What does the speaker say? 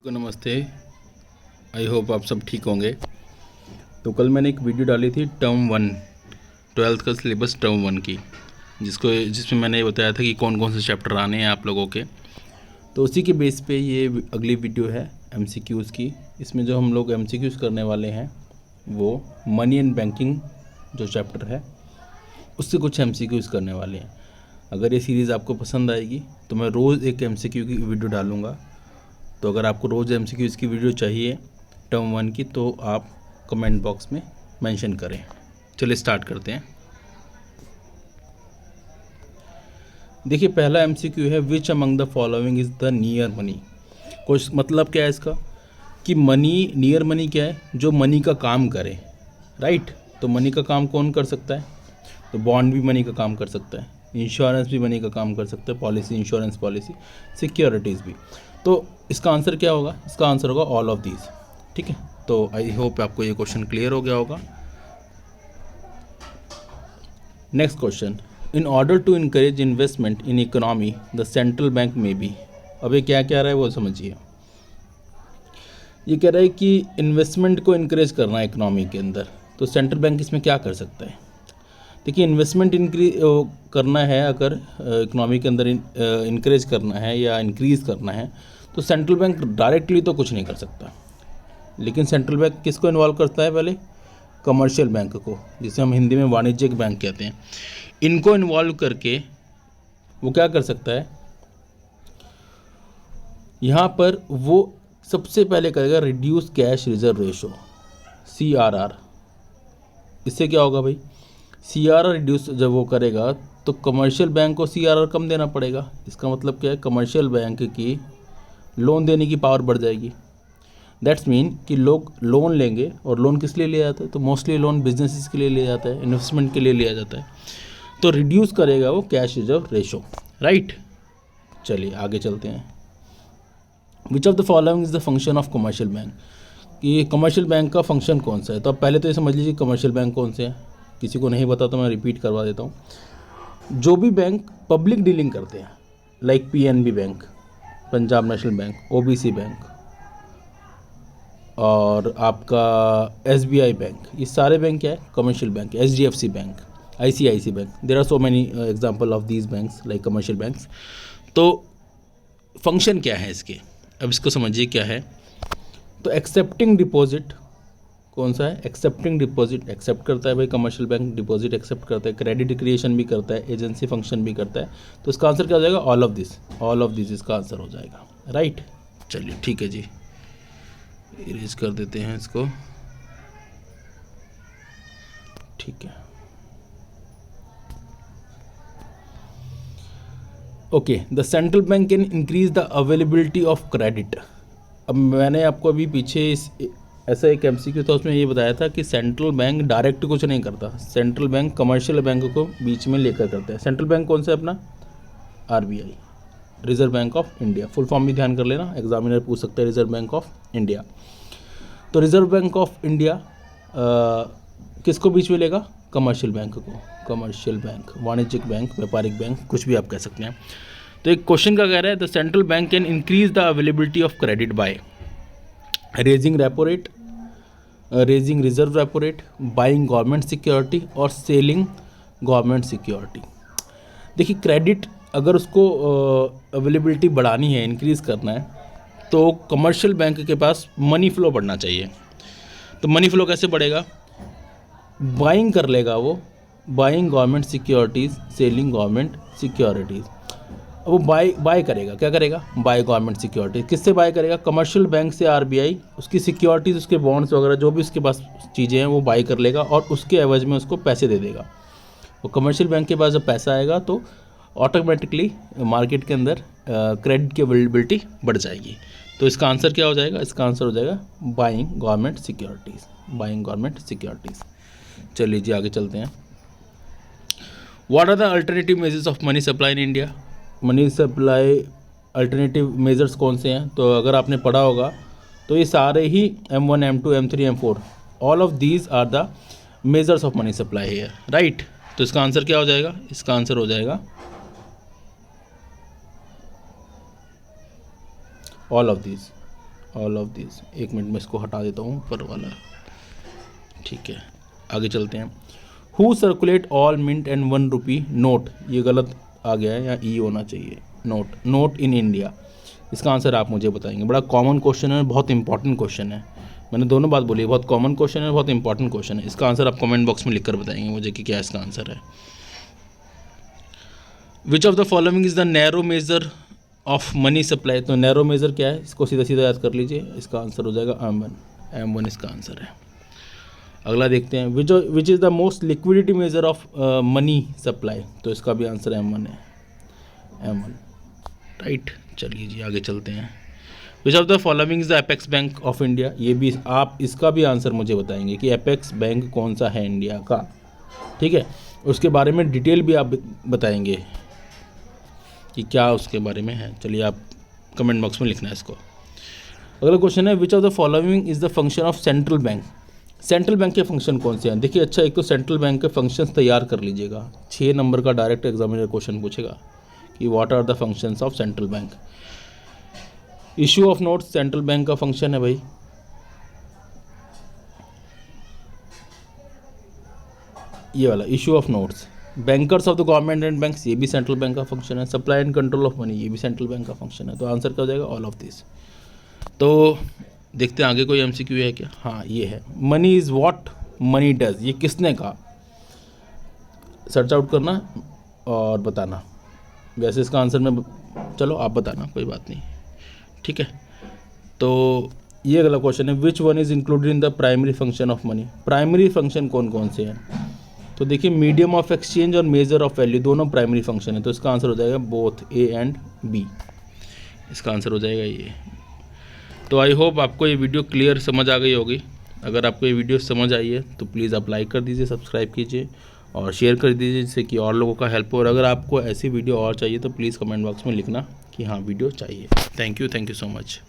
नमस्ते। I hope आप सब ठीक होंगे। तो कल मैंने एक वीडियो डाली थी टर्म 1 ट्वेल्थ का सिलेबस टर्म 1 की, जिसमें मैंने ये बताया था कि कौन कौन से चैप्टर आने हैं आप लोगों के। तो उसी के बेस पे ये अगली वीडियो है एमसीक्यूज़ की। इसमें जो हम लोग एमसीक्यूज़ करने वाले हैं वो मनी एंड बैंकिंग जो चैप्टर है उससे कुछ एमसीक्यूज़ करने वाले हैं। अगर ये सीरीज़ आपको पसंद आएगी तो मैं रोज़ एक एमसीक्यू की वीडियो डालूँगा। तो अगर आपको रोज़ एमसीक्यूज़ की वीडियो चाहिए टर्म 1 की तो आप कमेंट बॉक्स में मेंशन करें। चलिए स्टार्ट करते हैं। देखिए पहला एमसीक्यू है which among the following is the near money. कुछ मतलब क्या है इसका कि मनी, नियर मनी क्या है, जो मनी का काम करे, राइट। तो मनी का काम कौन कर सकता है? तो बॉन्ड भी मनी का काम कर सकता है, इंश्योरेंस भी मनी का काम कर सकता है, पॉलिसी, इंश्योरेंस पॉलिसी, सिक्योरिटीज़ भी। तो इसका आंसर क्या होगा? इसका आंसर होगा ऑल ऑफ दीज। ठीक है, तो आई होप आपको ये क्वेश्चन क्लियर हो गया होगा। Next question, in order to encourage investment in economy the central bank में बी। अब ये क्या कह रहा है वो समझिए। ये कह रहा है कि इन्वेस्टमेंट को इनकरेज करना है इकोनॉमी के अंदर, तो सेंट्रल बैंक इसमें क्या कर सकता है? देखिए इन्वेस्टमेंट करना है, अगर इकोनॉमी के अंदर इनकरेज करना है या इंक्रीज़ करना है तो सेंट्रल बैंक डायरेक्टली तो कुछ नहीं कर सकता। लेकिन सेंट्रल बैंक किसको इन्वॉल्व करता है? पहले कमर्शियल बैंक को, जिसे हम हिंदी में वाणिज्यिक बैंक कहते हैं। इनको इन्वॉल्व करके वो क्या कर सकता है? यहाँ पर वो सबसे पहले करेगा reduce cash reserve ratio, CRR। इससे क्या होगा भाई? CRR रिड्यूस जब वो करेगा तो कमर्शियल बैंक को CRR कम देना पड़ेगा। इसका मतलब क्या है? कमर्शियल बैंक की लोन देने की पावर बढ़ जाएगी। दैट्स मीन कि लोग लोन लेंगे, और लोन किस लिए लिया जाता है? तो मोस्टली लोन बिजनेसेस के लिए लिया जाता है, इन्वेस्टमेंट के लिए लिया जाता है। तो रिड्यूस करेगा वो कैश रिजर्व रेशो, राइट। चलिए आगे चलते हैं। Which of the following is the function of commercial bank. कि कमर्शियल बैंक का फंक्शन कौन सा है? तो अब पहले तो ये समझ लीजिए कमर्शियल बैंक कौन से हैं। किसी को नहीं पता तो मैं रिपीट करवा देता हूँ। जो भी बैंक पब्लिक डीलिंग करते हैं, like PNB bank, Punjab national bank, OBC bank और आपका SBI बैंक, ये सारे बैंक क्या है? Commercial bank. HDFC bank, ICICI bank, there are so many example of these banks like commercial banks. तो फंक्शन क्या है इसके? अब इसको समझिए क्या है। तो एक्सेप्टिंग डिपॉजिट कौन सा है? एक्सेप्टिंग डिपॉजिट एक्सेप्ट करता है भाई कमर्शियल बैंक, डिपॉजिट एक्सेप्ट करता है, क्रेडिट क्रिएशन भी करता है, एजेंसी फंक्शन भी करता है। तो इसका आंसर क्या हो जाएगा? All of this. All of this इसका आंसर हो जाएगा, राइट। चलिए ठीक है जी, इरेज कर देते हैं इसको। ठीक है, okay. The central bank can increase the availability of credit. अब मैंने आपको अभी पीछे ऐसा एक MCQ था, उसमें ये बताया था कि सेंट्रल बैंक डायरेक्ट कुछ नहीं करता, सेंट्रल बैंक कमर्शियल बैंक को बीच में लेकर करता है। सेंट्रल बैंक कौन सा है अपना? RBI, reserve bank of India. Full form भी ध्यान कर लेना, एग्जामिनर पूछ सकता है रिजर्व बैंक ऑफ इंडिया। तो रिजर्व बैंक ऑफ इंडिया किसको बीच में लेगा? कमर्शियल बैंक को। कमर्शियल बैंक, वाणिज्यिक बैंक, व्यापारिक बैंक, कुछ भी आप कह सकते हैं। तो एक क्वेश्चन का कह रहा है the central bank can increase the availability of credit by raising repo rate, raising reserve repo rate, buying government security और सेलिंग गवर्नमेंट सिक्योरिटी। देखिए क्रेडिट अगर उसको अवेलेबिलिटी बढ़ानी है, इंक्रीज़ करना है, तो कमर्शियल बैंक के पास मनी फ्लो बढ़ना चाहिए। तो मनी फ्लो कैसे बढ़ेगा? बाइंग कर लेगा वो, buying government securities, selling government securities. वो बाय करेगा, क्या करेगा? By government securities. किससे बाय करेगा? कमर्शियल बैंक से RBI उसकी सिक्योरिटीज़, उसके बॉन्ड्स वगैरह जो भी उसके पास चीज़ें हैं वो बाय कर लेगा और उसके एवज में उसको पैसे दे देगा। वो कमर्शियल बैंक के पास जब पैसा आएगा तो ऑटोमेटिकली मार्केट के अंदर क्रेडिट की अवेलेबिलिटी बढ़ जाएगी। तो इसका आंसर क्या हो जाएगा? इसका आंसर हो जाएगा buying government securities, buying government securities. चलिए जी आगे चलते हैं। What are the alternative measures of money supply in India. Money supply alternative measures कौन से हैं? तो अगर आपने पढ़ा होगा तो ये सारे ही M1, M2, M3, M4, all of these are the measures of money supply here, right. तो इसका आंसर क्या हो जाएगा? इसका आंसर हो जाएगा all of these. All of this. एक मिनट में इसको हटा देता हूँ ऊपर वाला, ठीक है। आगे चलते हैं। Who circulate all mint and 1 rupee note, ये गलत आ गया है, यहाँ ई होना चाहिए, नोट इन इंडिया। इसका आंसर आप मुझे बताएंगे। बड़ा कॉमन क्वेश्चन है, बहुत इंपॉर्टेंट क्वेश्चन है, मैंने दोनों बात बोली, बहुत कॉमन क्वेश्चन है, बहुत इंपॉर्टेंट क्वेश्चन है। इसका आंसर आप कमेंट बॉक्स में लिखकर बताएंगे मुझे कि क्या इसका आंसर है। Which of the following is the narrow measure of money supply, तो नैरो मेजर क्या है, इसको सीधा सीधा याद कर लीजिए, इसका आंसर हो जाएगा M1 इसका आंसर है। अगला देखते हैं, which is the most liquidity measure of money supply, तो इसका भी आंसर M1 है, M1 राइट। चलिए जी आगे चलते हैं। Which of the following is the apex bank of India, ये भी आप इसका भी आंसर मुझे बताएंगे कि एपेक्स बैंक कौन सा है इंडिया का, ठीक है। उसके बारे में डिटेल भी आप बताएंगे कि क्या उसके बारे में है। चलिए आप कमेंट बॉक्स में लिखना है इसको। अगला क्वेश्चन है, which of the following is the function of central bank, central bank के फंक्शन कौन से हैं। देखिए अच्छा, एक तो सेंट्रल बैंक के फंक्शंस तैयार कर लीजिएगा, 6 नंबर का डायरेक्ट एग्जामिनर क्वेश्चन पूछेगा कि what are the functions of central bank. Issue of notes central bank का फंक्शन है भाई, ये वाला issue of notes. Bankers of the government and banks, ये भी सेंट्रल बैंक का फंक्शन है। Supply and control of money, ये भी सेंट्रल बैंक का फंक्शन है। तो आंसर क्या हो जाएगा, ऑल ऑफ दिस। तो देखते हैं आगे कोई MCQ है क्या। हाँ ये है, money is what money does, ये किसने कहा, सर्च आउट करना और बताना। वैसे इसका आंसर मैं, चलो आप बताना, कोई बात नहीं, ठीक है। तो ये अगला क्वेश्चन है, which one is included in the primary function of money, primary function कौन कौन से हैं। तो देखिए मीडियम ऑफ एक्सचेंज और मेजर ऑफ वैल्यू दोनों प्राइमरी फंक्शन है, तो इसका आंसर हो जाएगा बोथ A एंड B, इसका आंसर हो जाएगा ये। तो आई होप आपको ये वीडियो क्लियर समझ आ गई होगी। अगर आपको ये वीडियो समझ आई है तो प्लीज़ आप लाइक कर दीजिए, सब्सक्राइब कीजिए और शेयर कर दीजिए, जिससे कि और लोगों का हेल्प हो। और अगर आपको ऐसी वीडियो और चाहिए तो प्लीज़ कमेंट बॉक्स में लिखना कि हाँ वीडियो चाहिए। Thank you so much.